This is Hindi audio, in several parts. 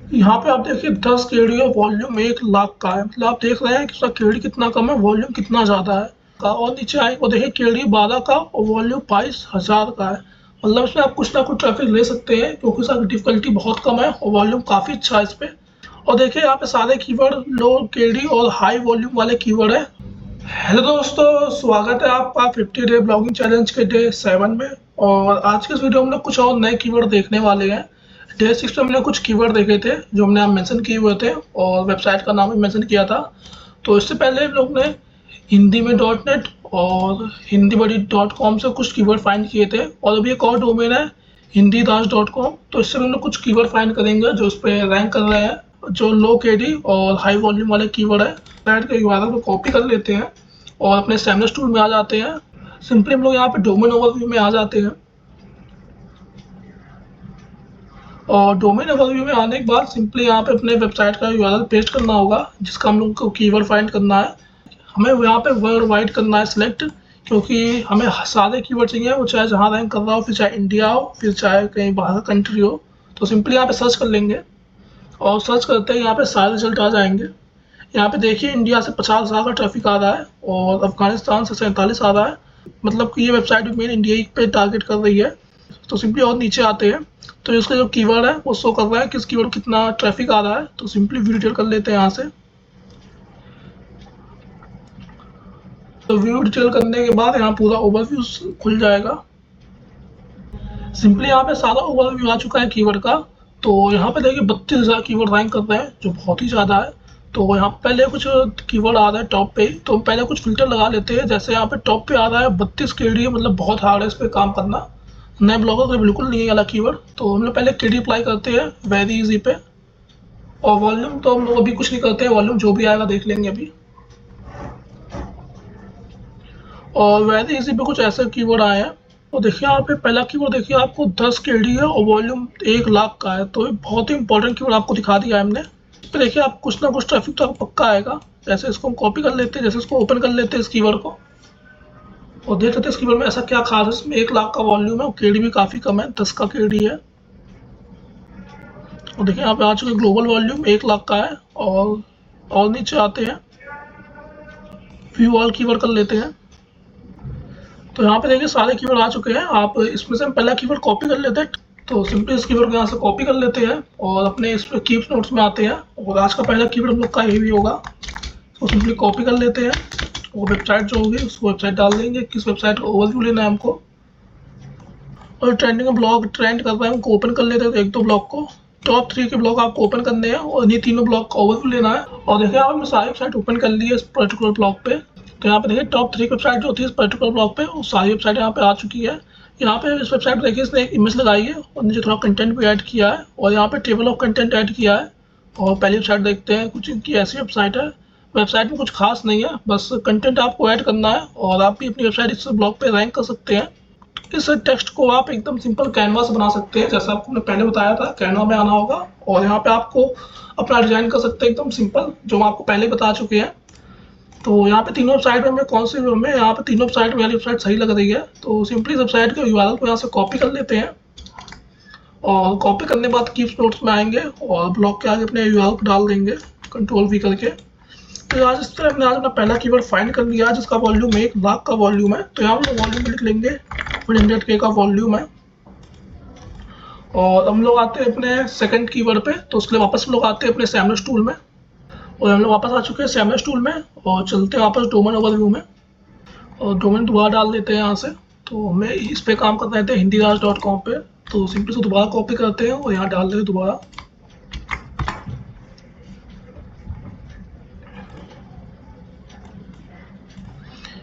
यहाँ पे आप देखिए 10 केडी और वॉल्यूम 1 लाख का है। मतलब आप देख रहे हैं कि उसका केडी कितना कम है, वॉल्यूम कितना ज़्यादा है। और नीचे आए और देखिए केडी 12 का और वॉल्यूम 22,000 का है। मतलब इसमें आप कुछ ना कुछ ट्रैफिक ले सकते हैं क्योंकि इसका डिफिकल्टी बहुत कम है और वॉल्यूम काफ़ी अच्छा है इस पे। और देखिए यहाँ पे सारे कीवर्ड लो केडी और हाई वॉल्यूम वाले कीवर्ड है। हेलो दोस्तों, स्वागत है आपका 50 डे ब्लॉगिंग चैलेंज के डे 7 में। और आज के इस वीडियो में हम लोग कुछ और नए कीवर्ड देखने वाले हैं। डे 6 में हमने कुछ कीवर्ड देखे थे जो हमने आप मेंशन किए हुए थे और वेबसाइट का नाम भी मेंशन किया था। तो इससे पहले हम लोग ने हिंदी में .net और हिंदी बड़ी .com से कुछ कीवर्ड फाइंड किए थे और अभी एक और डोमेन है hindidas.com। तो इससे हम लोग कुछ कीवर्ड फाइंड करेंगे जो उस पर रैंक कर रहे हैं, जो लो केडी और हाई वॉल्यूम वाले कीवर्ड है। वेबसाइट के URL को कॉपी कर लेते हैं और अपने सैमरस टूल में आ जाते हैं। सिंपली हम लोग यहाँ पे डोमेन ओवरव्यू में आ जाते हैं और डोमेन ओवरव्यू में आने के बाद सिंपली यहाँ पे अपने वेबसाइट का URL पेस्ट करना होगा जिसका हम लोग को कीवर्ड फाइंड करना है। हमें यहाँ पे वर्ल्ड वाइड करना है सिलेक्ट, क्योंकि हमें सारे कीवर्ड चाहिए, वो चाहे जहाँ रैंक कर रहा हो, फिर चाहे इंडिया हो, फिर चाहे कहीं बाहर का कंट्री हो। तो सिंपली यहाँ पे सर्च कर लेंगे और सर्च करते ही यहाँ पे सारे रिजल्ट आ जाएंगे। यहाँ पे देखिए इंडिया से 50,000 का ट्रैफिक आ रहा है और अफगानिस्तान से 47 आ रहा है। मतलब कि ये वेबसाइट मेन इंडिया ही पे टारगेट कर रही है। तो सिंपली और नीचे आते हैं तो इसका जो कीवर्ड है वो शो कर रहा है किस कीवर्ड कितना ट्रैफिक आ रहा है। तो सिंपली व्यू डिटेल कर लेते हैं यहाँ से। तो व्यू डिटेल करने के बाद यहाँ पूरा ओवरव्यू खुल जाएगा। सिंपली यहाँ पे सारा ओवरव्यू आ चुका है कीवर्ड का। तो यहाँ पे देखिए 32,000 कीवर्ड रैंक कर रहे हैं जो बहुत ही ज़्यादा है। तो यहाँ पहले कुछ कीवर्ड आ रहा है टॉप पे ही, तो पहले कुछ फिल्टर लगा लेते हैं। जैसे यहाँ पे टॉप पे आ रहा है 32 केडी, मतलब बहुत हार्ड है इस पे काम करना। नए ब्लॉगर को बिल्कुल नहीं है वाला कीवर्ड। तो हम लोग पहले केडी अप्लाई करते हैं वेरी इजी पे। और वॉल्यूम तो हम लोग अभी कुछ नहीं करते हैं, वॉल्यूम जो भी आएगा देख लेंगे अभी। और वेरी इजी पे कुछ ऐसे कीवर्ड आए हैं। तो देखिए यहाँ पे पहला कीवर्ड देखिए आपको 10 केडी है और वॉल्यूम 1 लाख का है। तो ये बहुत ही इंपॉर्टेंट कीवर्ड आपको दिखा दिया है हमने। इस पे देखिए आप कुछ ना कुछ ट्रैफिक तो आपको पक्का आएगा। जैसे इसको हम कॉपी कर लेते हैं, जैसे इसको ओपन कर लेते हैं इस कीवर्ड को और देख लेते हैं इस कीवर्ड में ऐसा क्या खास है। इसमें 1 लाख का वॉल्यूम है और केडी भी काफ़ी कम है, 10 का केडी है। और देखिए यहाँ पे आ चुके ग्लोबल वॉल्यूम 1 लाख का है। और नीचे आते हैं, व्यू ऑल कीवर्ड कर लेते हैं। तो यहाँ पे देखिए सारे कीवर्ड आ चुके हैं। आप इसमें से हम पहला कीवर्ड कॉपी कर लेते हैं। तो सिंपली इस कीवर्ड को यहाँ से कॉपी कर लेते हैं और अपने इस पर कीप्स नोट्स में आते हैं। और आज का पहला कीवर्ड हम लोग का यही भी होगा। तो सिंपली कॉपी कर लेते हैं और वेबसाइट जो होगी उसको वेबसाइट डाल देंगे, किस वेबसाइट का ओवरव्यू लेना है हमको। और ट्रेंडिंग ब्लॉग ट्रेंड कर रहे हैं उनको ओपन कर लेते हैं। तो एक दो ब्लॉग को, टॉप 3 के ब्लॉग आपको ओपन करने हैं और इन्हीं तीनों ब्लॉग का ओवरव्यू लेना है। और देखिए यहाँ पे मैं सारी वेबसाइट ओपन कर ली है इस पर्टिकुलर ब्लॉग पे। तो यहाँ पे देखिए टॉप 3 वेबसाइट जो होती है इस पर्टिकुलर ब्लॉग पे, वो सारी वेबसाइट यहाँ पे आ चुकी है। यहाँ पे इस वेबसाइट पे देखिए इसने एक इमेज लगाई है और नीचे थोड़ा कंटेंट भी ऐड किया है और यहाँ पे टेबल ऑफ कंटेंट ऐड किया है। और पहली वेबसाइट देखते हैं, कुछ इनकी ऐसी वेबसाइट है। वेबसाइट में कुछ खास नहीं है, बस कंटेंट आपको ऐड करना है और आप भी अपनी वेबसाइट इस ब्लॉग पे रैंक कर सकते हैं। इस टेक्स्ट को आप एकदम सिंपल कैनवा से बना सकते हैं, जैसा आपको मैंने पहले बताया था। कैनवा में आना होगा और यहाँ पे आपको अपना डिजाइन कर सकते हैं एकदम सिंपल, जो हम आपको पहले बता चुके हैं। तो यहाँ पे तीनों वेबसाइट में हमें कौन सी हमें यहाँ पे तीनों वेबसाइट में वाली वेबसाइट सही लग रही है। तो सिंपली इस वेबसाइट के URL को यहाँ से कॉपी कर लेते हैं और कॉपी करने के बाद कीप्स नोट्स में आएंगे और ब्लॉग के आगे अपने URL को डाल देंगे Ctrl+V करके। तो आज इस तरह हमने आज अपना पहला कीवर्ड फाइंड कर लिया जिसका वॉल्यूम 1 लाख का वॉल्यूम है। तो यहाँ हम लोग वॉल्यूम में लिख लेंगे 100K का वॉल्यूम है। और हम लोग आते हैं अपने सेकंड कीवर्ड पे। तो उसके लिए वापस हम लोग आते हैं अपने सैमरस टूल में और हम लोग वापस आ चुके हैं सैमरस टूल में और चलते हैं वापस डोमेन ओवरव्यू में और डोमेन दोबारा डाल देते हैं यहाँ से। तो हमें इस पे काम कर रहे थे hindidas.com पे। तो सिंपली से दोबारा कॉपी करते हैं और यहाँ डाल देते हैं दोबारा।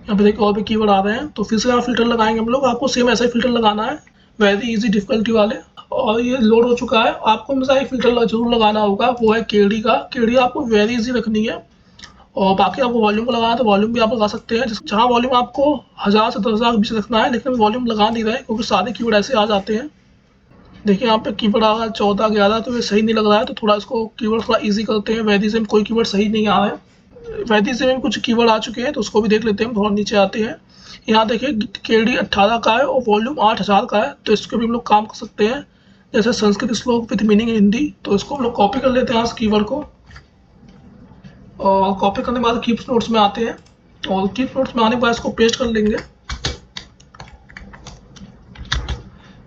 यहाँ पे देखिए और भी कीवर्ड आ रहे हैं। तो फिर से यहाँ फिल्टर लगाएंगे हम लोग। आपको सेम ऐसा ही फिल्टर लगाना है, वेरी इजी डिफिकल्टी वाले। और ये लोड हो चुका है। आपको हमेशा एक फिल्टर जरूर लगाना होगा, वो है केडी का। केडी आपको वेरी इजी रखनी है। और बाकी आपको वॉल्यूम को लगाना है तो वॉल्यूम भी आप लगा सकते हैं, जहाँ वॉल्यूम आपको 1000 से 10,000 के बीच रखना है। लेकिन वॉल्यूम लगा नहीं रहे क्योंकि सारे कीवर्ड ऐसे आ जाते हैं। देखिए यहाँ पे कीवर्ड आ रहा है 14 11, तो ये सही नहीं लग रहा है। तो थोड़ा इसको कीवर्ड थोड़ा इजी करते हैं। वेरी से कोई कीवर्ड सही नहीं आ रहा है। वैदी से में कुछ कीवर्ड आ चुके हैं तो उसको भी देख लेते हैं। थोड़ा नीचे आते हैं। यहाँ देखिए केडी 18 का है और वॉल्यूम 8000 का है। तो इसको भी हम लोग काम कर सकते हैं। जैसे संस्कृत श्लोक विद मीनिंग इन हिंदी, तो इसको हम लोग कॉपी कर लेते हैं इस कीवर्ड को, और कॉपी करने के बाद कीप नोट्स में आते हैं, और कीप नोट्स में आने के बाद इसको पेस्ट कर लेंगे।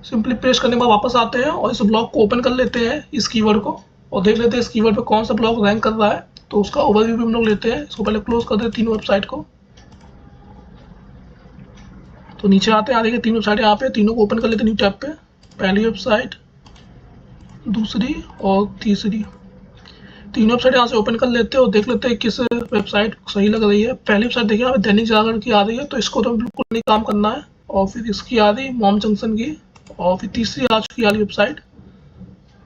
सिंपली पेस्ट करने के बाद वापस आते हैं और इस ब्लॉग को ओपन कर लेते हैं इस कीवर्ड को, और देख लेते हैं इस कीवर्ड पे कौन सा ब्लॉग रैंक कर रहा है। तो उसका ओवरव्यू भी हम लोग लेते हैं। इसको पहले क्लोज कर देते हैं तीनों वेबसाइट को। तो नीचे आते हैं, आ देखिए तीन वेबसाइट यहाँ पे, तीनों को ओपन कर लेते हैं न्यू टैब पे। पहली वेबसाइट, दूसरी और तीसरी, तीनों वेबसाइट यहाँ से ओपन कर लेते हैं और देख लेते हैं किस वेबसाइट सही लग रही है। पहली वेबसाइट देखिए यहाँ पे दैनिक जागरण की आ रही है, तो इसको तो बिल्कुल नहीं काम करना है। और फिर इसकी आ रही मॉम जंक्शन की, और फिर तीसरी आ चुकी वाली वेबसाइट।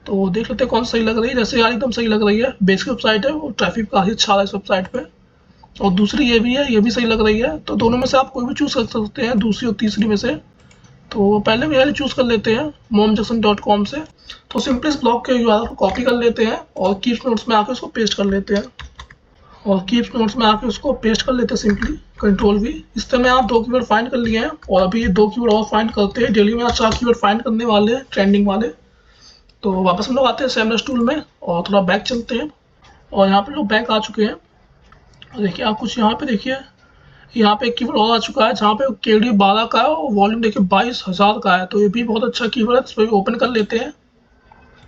तो देख लेते हैं कौन सही लग रही है। जैसे यार एकदम सही लग रही है, बेसिक वेबसाइट है और ट्रैफिक काफ़ी अच्छा है इस वेबसाइट पे। और दूसरी ये भी है, ये भी सही लग रही है। तो दोनों में से आप कोई भी चूज़ कर सकते हैं, दूसरी और तीसरी में से। तो पहले भी यार चूज़ कर लेते हैं momjackson.com से। तो सिंपली इस ब्लॉग के यूआरएल को कॉपी कर लेते हैं और कीप नोट्स में आके उसको पेस्ट कर लेते हैं, और कीप नोट्स में आके उसको पेस्ट कर लेते हैं सिंपली कंट्रोल V। इस तरह में आप 2 कीवर्ड फाइंड कर लिए हैं, और अभी ये 2 कीवर्ड और फाइंड करते हैं। डेली में आप 4 कीवर्ड फाइंड करने वाले हैं ट्रेंडिंग वाले। तो वापस हम लोग आते हैं सेमरस टूल में और थोड़ा बैक चलते हैं, और यहाँ पे लोग बैक आ चुके हैं। देखिए आप कुछ यहाँ पे देखिए, यहाँ पे एक कीवर्ड और आ चुका है जहाँ पे KD 12 का है और वॉल्यूम देखिए 22,000 का है। तो ये भी बहुत अच्छा कीवर्ड है, इस पर भी ओपन कर लेते हैं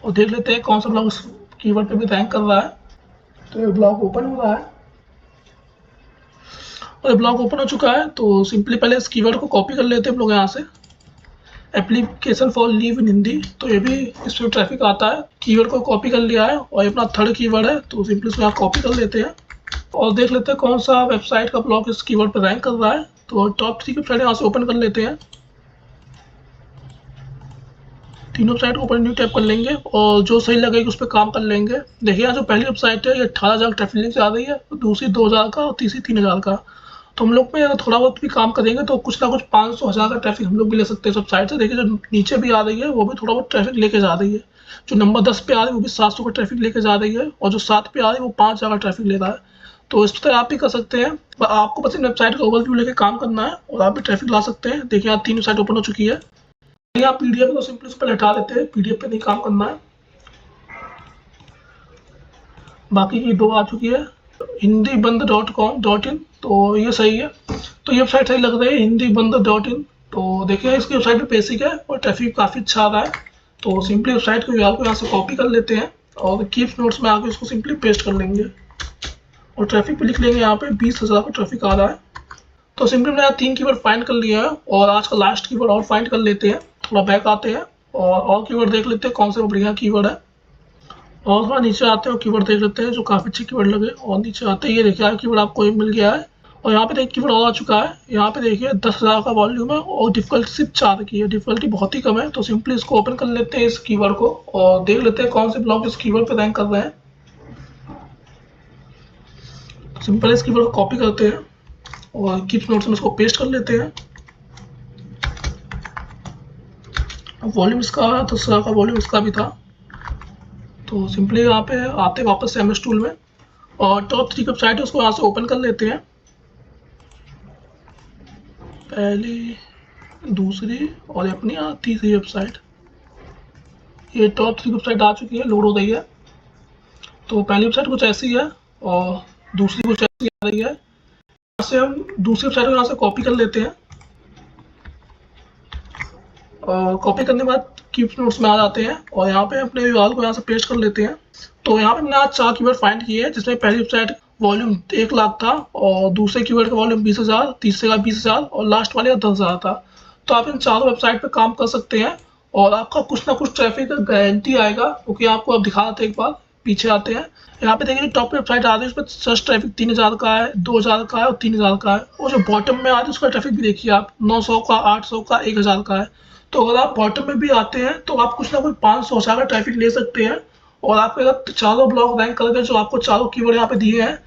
और देख लेते हैं कौन सा ब्लॉग इस कीवर्ड पे भी रैंक कर रहा है। तो ये ब्लॉग ओपन हो रहा है, और ये ब्लॉग ओपन हो चुका है। तो सिंपली पहले इस कीवर्ड को कॉपी कर लेते हैं हम लोग यहाँ से, एप्लीकेशन फॉर लीव इन हिंदी। तो ये भी इस पर ट्रैफिक आता है। कीवर्ड को कॉपी कर लिया है और ये अपना थर्ड कीवर्ड है, तो सिंपली इसको यहाँ कॉपी कर लेते हैं और देख लेते हैं कौन सा वेबसाइट का ब्लॉग इस कीवर्ड पर रैंक कर रहा है। तो टॉप 3 की वेबसाइट यहाँ से ओपन कर लेते हैं। तीनों वेबसाइट को ओपन न्यू टैब कर लेंगे और जो सही लगेगी उस पर काम कर लेंगे। देखिए यहाँ जो पहली वेबसाइट है ये 18,000 ट्रैफिक लिंक आ रही है, दूसरी 2,000 का और तीसरी 3,000 का। तो हम लोग में अगर थोड़ा बहुत भी काम करेंगे तो कुछ ना कुछ 500-1,000 का ट्रैफिक हम लोग भी ले सकते हैं सब साइट से। देखिए जो नीचे भी आ रही है वो भी थोड़ा बहुत ट्रैफिक लेके जा रही है। जो नंबर 10 पे आ रही है वो भी 700 का ट्रैफिक लेके जा रही है, और जो 7 पे आ रही है वो 5,000 का ट्रैफिक ले रहा है। तो इस तरह आप भी कर सकते हैं। आपको बस इन वेबसाइट का ओवरव्यू लेके काम करना है और आप भी ट्रैफिक ला सकते हैं। देखिए यहाँ 3 वेबसाइट ओपन हो चुकी है। आप PDF को सिंपली उस पर हटा देते हैं, PDF पे नहीं काम करना है। बाकी की 2 आ चुकी है, hindiband.com.in, तो ये सही है। तो ये वेबसाइट सही लग रही है hindiband.in। तो देखिए इसकी वेबसाइट पे बेसिक है और ट्रैफिक काफ़ी अच्छा आ रहा है। तो सिंपली वेबसाइट को यहाँ से कॉपी कर लेते हैं और कीप नोट्स में आके उसको सिंपली पेस्ट कर लेंगे, और ट्रैफिक पे लिख लेंगे यहाँ पे 20,000 का ट्रैफिक आ रहा है। तो सिंपली मैंने 3 कीवर्ड फाइंड कर लिया है, और आज का लास्ट कीवर्ड और फाइंड कर लेते हैं। थोड़ा बैक आते हैं और कीवर्ड देख लेते हैं कौन सा बढ़िया कीवर्ड है, और थोड़ा नीचे आते हैं और कीवर्ड देख लेते हैं जो काफ़ी अच्छे कीवर्ड लगे। और नीचे आते ही ये देखिए कीवर्ड आपको ये मिल गया है, और यहाँ पे देखिए कीवर्ड और आ चुका है। यहाँ पे देखिए 10,000 का वॉल्यूम है और डिफिकल्टी सिर्फ 4 की है, डिफिकल्टी बहुत ही कम है। तो सिंपली इसको ओपन कर लेते हैं इस कीवर्ड को, और देख लेते हैं कौन से ब्लॉग इस कीवर्ड पे रैंक कर रहे हैं। सिंपल इस कीवर्ड को कॉपी करते हैं और कीप नोट्स में इसको पेस्ट कर लेते हैं। वॉल्यूम इसका 10,000 का वॉल्यूम इसका भी था। तो सिंपली यहाँ पे आते वापस से MS टूल में, और टॉप 3 वेबसाइट है उसको यहाँ से ओपन कर लेते हैं। पहली, दूसरी और अपनी तीसरी वेबसाइट। ये टॉप 3 वेबसाइट आ चुकी है, लोड हो रही है। तो पहली वेबसाइट कुछ ऐसी है और दूसरी कुछ ऐसी आ रही है। यहाँ से हम दूसरी वेबसाइट को यहाँ से कॉपी कर लेते हैं, और कॉपी करने के बाद कीप नोट्स में आ जाते हैं और यहाँ पे अपने विभाग को यहाँ से पेस्ट कर लेते हैं। तो यहाँ पे मैंने आज 4 कीवर्ड फाइंड किए हैं, जिसमें पहली वेबसाइट वॉल्यूम 1 लाख था, और दूसरे कीवर्ड का वॉल्यूम 20,000, तीसरे का 20,000 और लास्ट वाले का 10,000 था। तो आप इन चारों वेबसाइट पे काम कर सकते हैं और आपका कुछ ना कुछ ट्रैफिक का गारंटी आएगा, क्योंकि आपको अब दिखा देते हैं। एक बार पीछे आते हैं, यहाँ पे देखिए टॉप वेबसाइट आ रही है, उसमें सर्च ट्रैफिक 3,000 का है, 2,000 का है और 3,000 का है। और जो बॉटम में आ रही है उसका ट्रैफिक भी देखिए आप, 900 का, 800 का, 1,000 का है। तो अगर आप बॉटम में भी आते हैं तो आप कुछ ना कुछ 500 का ट्रैफिक ले सकते हैं। और आप अगर चारों ब्लॉग रैंक करके जो आपको चारों कीवर्ड यहाँ पे दिए हैं,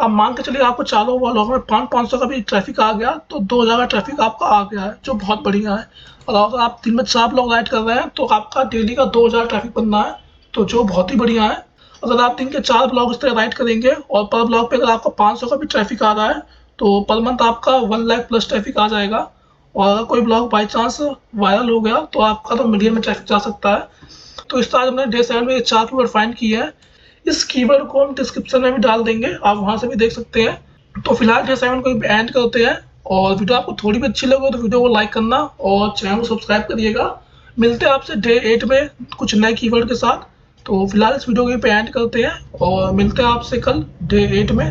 आप मान के चलिए आपको चारों ब्लॉग में 500 का भी ट्रैफिक आ गया, तो 2,000 का ट्रैफिक आपका आ गया है, जो बहुत बढ़िया है। और अगर आप दिन में 4 ब्लॉग राइट कर रहे हैं तो आपका डेली का 2,000 ट्रैफिक बनना है, तो जो बहुत ही बढ़िया है। अगर आप दिन के 4 ब्लॉग इस तरह राइट करेंगे और पर ब्लॉग पे अगर आपका 500 का भी ट्रैफिक आ रहा है, तो पर मंथ आपका 1 लाख प्लस ट्रैफिक आ जाएगा। और अगर कोई ब्लॉग बाई चांस वायरल हो गया तो आपका तो मिलियन में ट्रैफिक जा सकता है। तो इस तरह हमने डे 7 में 4 कीवर्ड फाइंड किए हैं। इस कीवर्ड को हम डिस्क्रिप्शन में भी डाल देंगे, आप वहां से भी देख सकते हैं। तो फिलहाल डे 7 को एंड करते हैं, और वीडियो आपको थोड़ी भी अच्छी लगे तो वीडियो को लाइक करना और चैनल को सब्सक्राइब करिएगा। मिलते हैं आपसे डे 8 में कुछ नए कीवर्ड के साथ। तो फिलहाल इस वीडियो को पे एंड करते हैं और मिलते हैं आपसे कल डे 8 में।